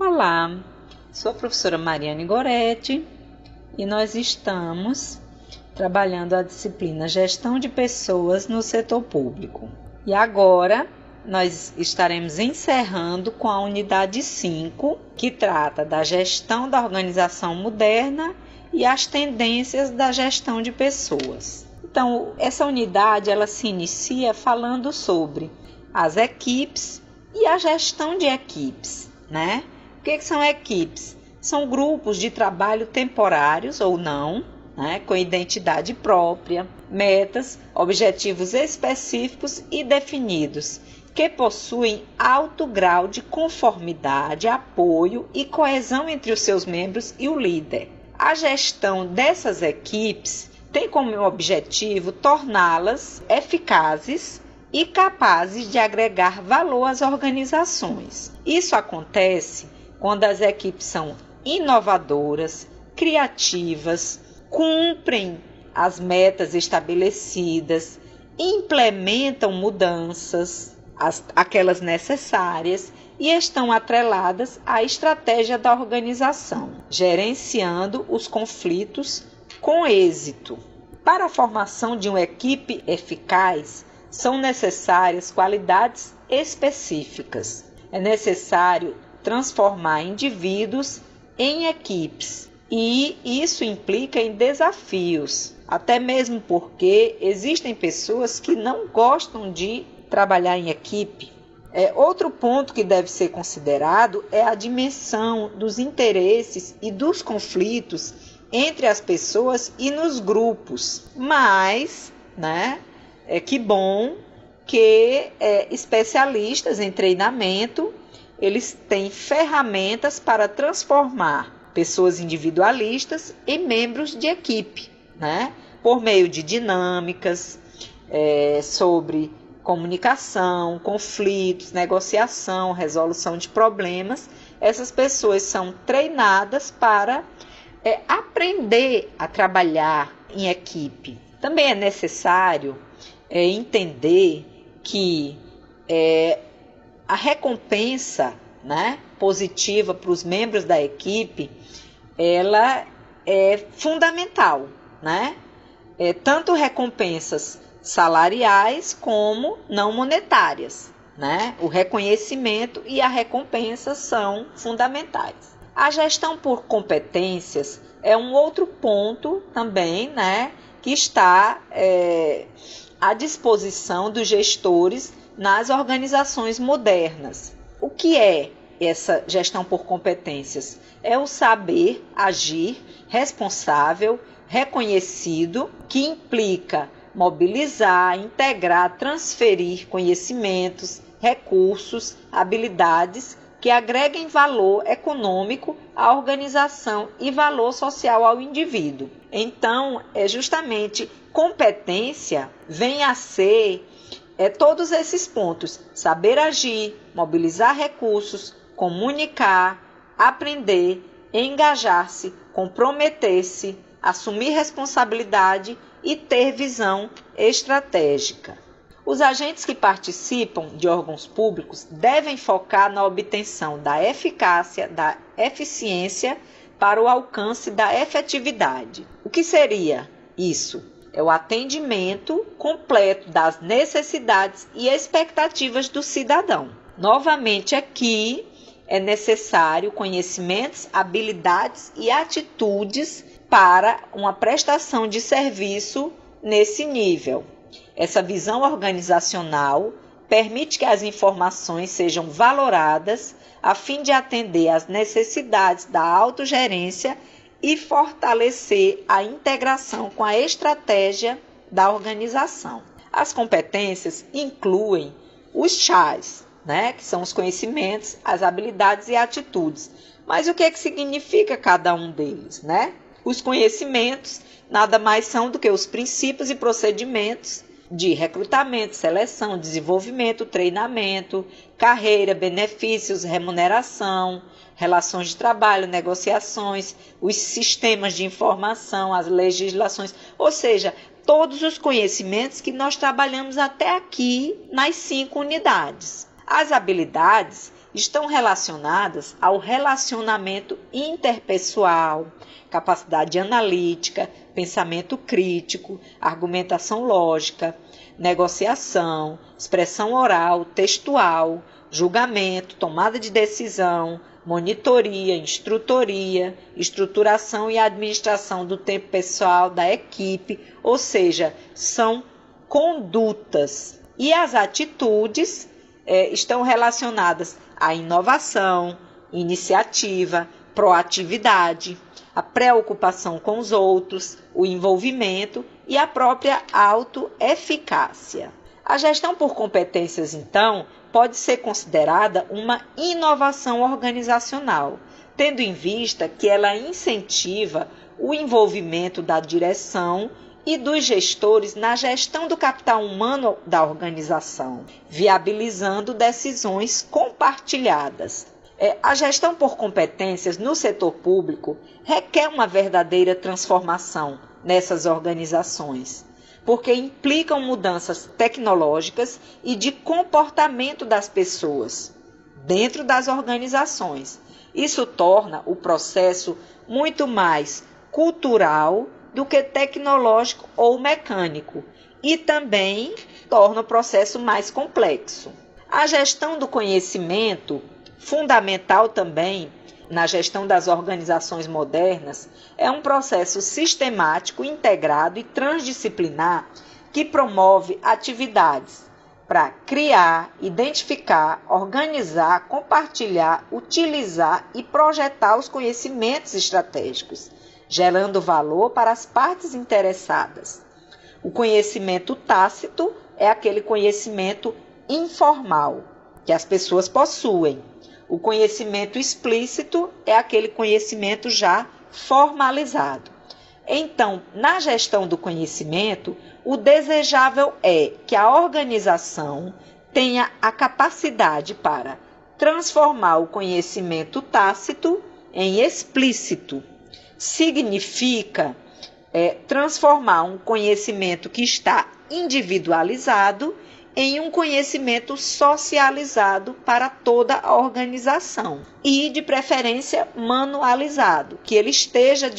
Olá, sou a professora Mariane Goretti e nós estamos trabalhando a disciplina Gestão de Pessoas no Setor Público. E agora nós estaremos encerrando com a unidade 5, que trata da gestão da organização moderna e as tendências da gestão de pessoas. Então, essa unidade ela se inicia falando sobre as equipes e a gestão de equipes, né? O que são equipes? São grupos de trabalho temporários ou não, né? Com identidade própria, metas, objetivos específicos e definidos, que possuem alto grau de conformidade, apoio e coesão entre os seus membros e o líder. A gestão dessas equipes tem como objetivo torná-las eficazes e capazes de agregar valor às organizações. Isso acontece quando as equipes são inovadoras, criativas, cumprem as metas estabelecidas, implementam mudanças, aquelas necessárias, e estão atreladas à estratégia da organização, gerenciando os conflitos com êxito. Para a formação de uma equipe eficaz, são necessárias qualidades específicas. É necessário transformar indivíduos em equipes, e isso implica em desafios, até mesmo porque existem pessoas que não gostam de trabalhar em equipe. Outro ponto que deve ser considerado é a dimensão dos interesses e dos conflitos entre as pessoas e nos grupos. Mas, que bom que especialistas em treinamento, eles têm ferramentas para transformar pessoas individualistas em membros de equipe, por meio de dinâmicas sobre comunicação, conflitos, negociação, resolução de problemas. Essas pessoas são treinadas para aprender a trabalhar em equipe. Também é necessário entender que a recompensa, positiva para os membros da equipe, ela é fundamental, tanto recompensas salariais como não monetárias, O reconhecimento e a recompensa são fundamentais. A gestão por competências é um outro ponto também, que está à disposição dos gestores nas organizações modernas. O que é essa gestão por competências? É o saber agir responsável, reconhecido, que implica mobilizar, integrar, transferir conhecimentos, recursos, habilidades que agreguem valor econômico à organização e valor social ao indivíduo. Então, justamente competência vem a ser todos esses pontos: saber agir, mobilizar recursos, comunicar, aprender, engajar-se, comprometer-se, assumir responsabilidade e ter visão estratégica. Os agentes que participam de órgãos públicos devem focar na obtenção da eficácia, da eficiência para o alcance da efetividade. O que seria isso? É o atendimento completo das necessidades e expectativas do cidadão. Novamente aqui é necessário conhecimentos, habilidades e atitudes para uma prestação de serviço nesse nível. Essa visão organizacional permite que as informações sejam valoradas a fim de atender às necessidades da autogerência e fortalecer a integração com a estratégia da organização. As competências incluem os chás, que são os conhecimentos, as habilidades e atitudes. Mas o que significa cada um deles, Os conhecimentos nada mais são do que os princípios e procedimentos de recrutamento, seleção, desenvolvimento, treinamento, carreira, benefícios, remuneração, relações de trabalho, negociações, os sistemas de informação, as legislações, ou seja, todos os conhecimentos que nós trabalhamos até aqui nas 5 unidades. As habilidades estão relacionadas ao relacionamento interpessoal, capacidade analítica, pensamento crítico, argumentação lógica, negociação, expressão oral, textual, julgamento, tomada de decisão, monitoria, instrutoria, estruturação e administração do tempo pessoal da equipe, ou seja, são condutas. E as atitudes estão relacionadas à inovação, iniciativa, proatividade, a preocupação com os outros, o envolvimento e a própria autoeficácia. A gestão por competências, então, pode ser considerada uma inovação organizacional, tendo em vista que ela incentiva o envolvimento da direção e dos gestores na gestão do capital humano da organização, viabilizando decisões compartilhadas. A gestão por competências no setor público requer uma verdadeira transformação nessas organizações, porque implicam mudanças tecnológicas e de comportamento das pessoas dentro das organizações. Isso torna o processo muito mais cultural do que tecnológico ou mecânico e também torna o processo mais complexo. A gestão do conhecimento, fundamental também na gestão das organizações modernas, é um processo sistemático, integrado e transdisciplinar que promove atividades para criar, identificar, organizar, compartilhar, utilizar e projetar os conhecimentos estratégicos, gerando valor para as partes interessadas. O conhecimento tácito é aquele conhecimento informal que as pessoas possuem. O conhecimento explícito é aquele conhecimento já formalizado. Então, na gestão do conhecimento, o desejável é que a organização tenha a capacidade para transformar o conhecimento tácito em explícito. Significa transformar um conhecimento que está individualizado em um conhecimento socializado para toda a organização e, de preferência, manualizado, que ele esteja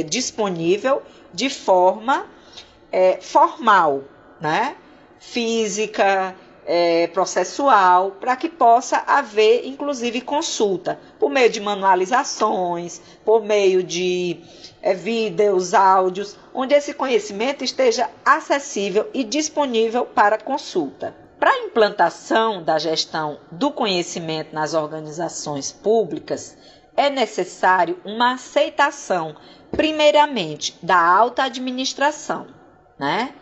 disponível de forma formal, né? Física, processual, para que possa haver, inclusive, consulta, por meio de manualizações, por meio de vídeos, áudios, onde esse conhecimento esteja acessível e disponível para consulta. Para a implantação da gestão do conhecimento nas organizações públicas, é necessário uma aceitação, primeiramente, da alta administração, né?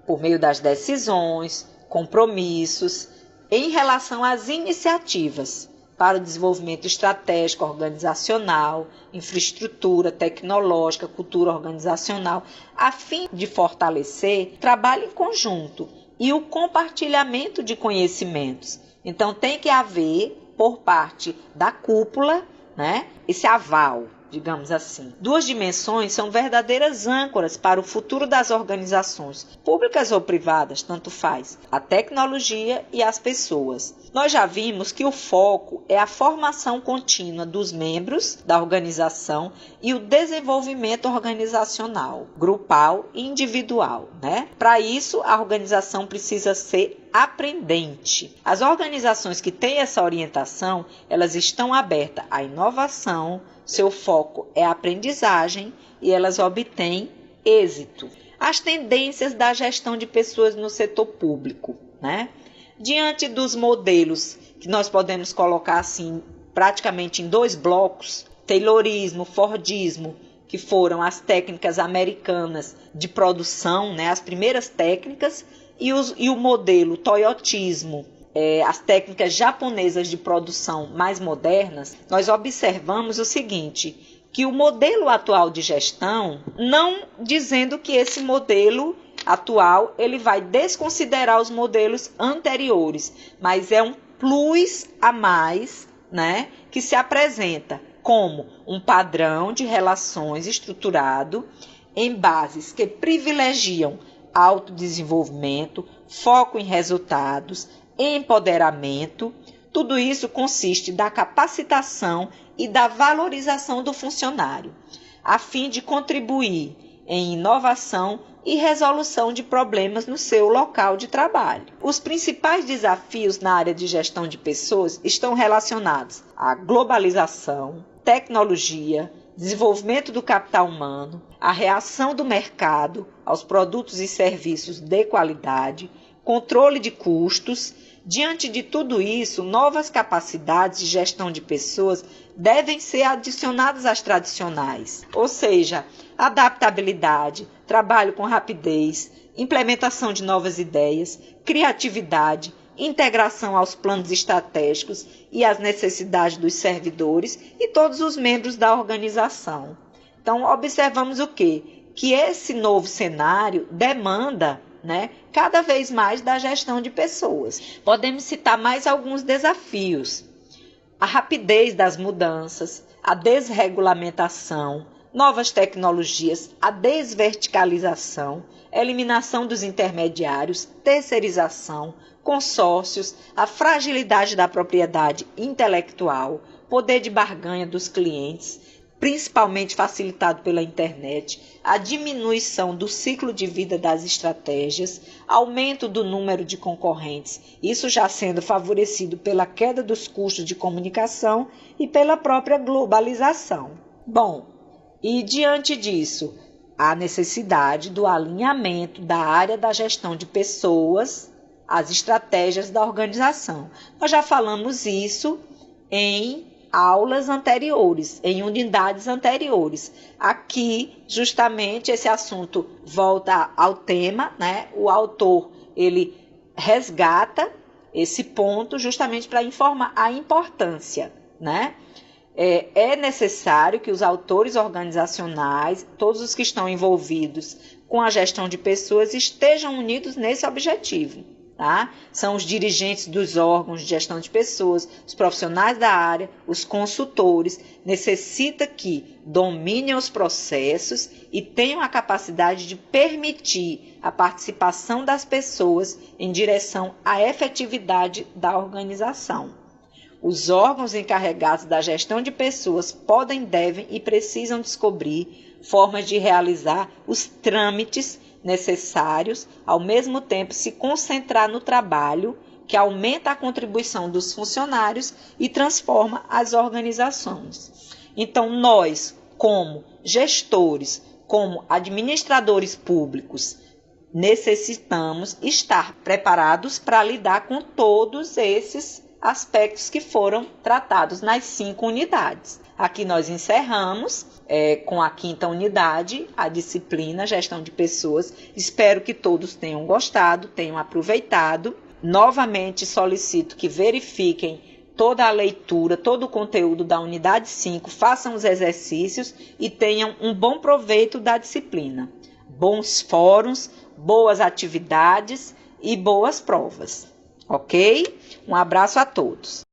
Por meio das decisões, compromissos, em relação às iniciativas para o desenvolvimento estratégico, organizacional, infraestrutura tecnológica, cultura organizacional, a fim de fortalecer trabalho em conjunto e o compartilhamento de conhecimentos. Então, tem que haver, por parte da cúpula, né, esse aval, digamos assim. Duas dimensões são verdadeiras âncoras para o futuro das organizações, públicas ou privadas, tanto faz, a tecnologia e as pessoas. Nós já vimos que o foco é a formação contínua dos membros da organização e o desenvolvimento organizacional, grupal e individual, né? Para isso, a organização precisa ser aprendente. As organizações que têm essa orientação, elas estão abertas à inovação, seu foco é a aprendizagem e elas obtêm êxito. As tendências da gestão de pessoas no setor público, né? Diante dos modelos que nós podemos colocar assim, praticamente em dois blocos, Taylorismo, Fordismo, que foram as técnicas americanas de produção, né, as primeiras técnicas, e o modelo Toyotismo, as técnicas japonesas de produção mais modernas, nós observamos o seguinte, que o modelo atual de gestão, não dizendo que esse modelo atual ele vai desconsiderar os modelos anteriores, mas é um plus a mais, né, que se apresenta como um padrão de relações estruturado em bases que privilegiam autodesenvolvimento, foco em resultados, empoderamento, Tudo isso consiste da capacitação e da valorização do funcionário, a fim de contribuir em inovação e resolução de problemas no seu local de trabalho. Os principais desafios na área de gestão de pessoas estão relacionados à globalização, tecnologia, desenvolvimento do capital humano, a reação do mercado aos produtos e serviços de qualidade, controle de custos. Diante de tudo isso, novas capacidades de gestão de pessoas devem ser adicionadas às tradicionais, ou seja, adaptabilidade, trabalho com rapidez, implementação de novas ideias, criatividade, integração aos planos estratégicos e às necessidades dos servidores e todos os membros da organização. Então, observamos o quê? Que esse novo cenário demanda, cada vez mais da gestão de pessoas. Podemos citar mais alguns desafios: a rapidez das mudanças, a desregulamentação, novas tecnologias, a desverticalização, eliminação dos intermediários, terceirização, consórcios, a fragilidade da propriedade intelectual, poder de barganha dos clientes, principalmente facilitado pela internet, a diminuição do ciclo de vida das estratégias, aumento do número de concorrentes, isso já sendo favorecido pela queda dos custos de comunicação e pela própria globalização. Bom, e diante disso, a necessidade do alinhamento da área da gestão de pessoas às estratégias da organização. Nós já falamos isso em aulas anteriores, em unidades anteriores. Aqui, justamente, esse assunto volta ao tema, O autor, ele resgata esse ponto justamente para informar a importância, É necessário que os autores organizacionais, todos os que estão envolvidos com a gestão de pessoas, estejam unidos nesse objetivo. São os dirigentes dos órgãos de gestão de pessoas, os profissionais da área, os consultores, necessita que dominem os processos e tenham a capacidade de permitir a participação das pessoas em direção à efetividade da organização. Os órgãos encarregados da gestão de pessoas podem, devem e precisam descobrir formas de realizar os trâmites necessários, ao mesmo tempo se concentrar no trabalho que aumenta a contribuição dos funcionários e transforma as organizações. Então, nós, como gestores, como administradores públicos, necessitamos estar preparados para lidar com todos esses aspectos que foram tratados nas 5 unidades. Aqui nós encerramos com a 5ª unidade, a disciplina Gestão de Pessoas. Espero que todos tenham gostado, tenham aproveitado. Novamente solicito que verifiquem toda a leitura, todo o conteúdo da unidade 5, façam os exercícios e tenham um bom proveito da disciplina. Bons fóruns, boas atividades e boas provas. Ok? Um abraço a todos.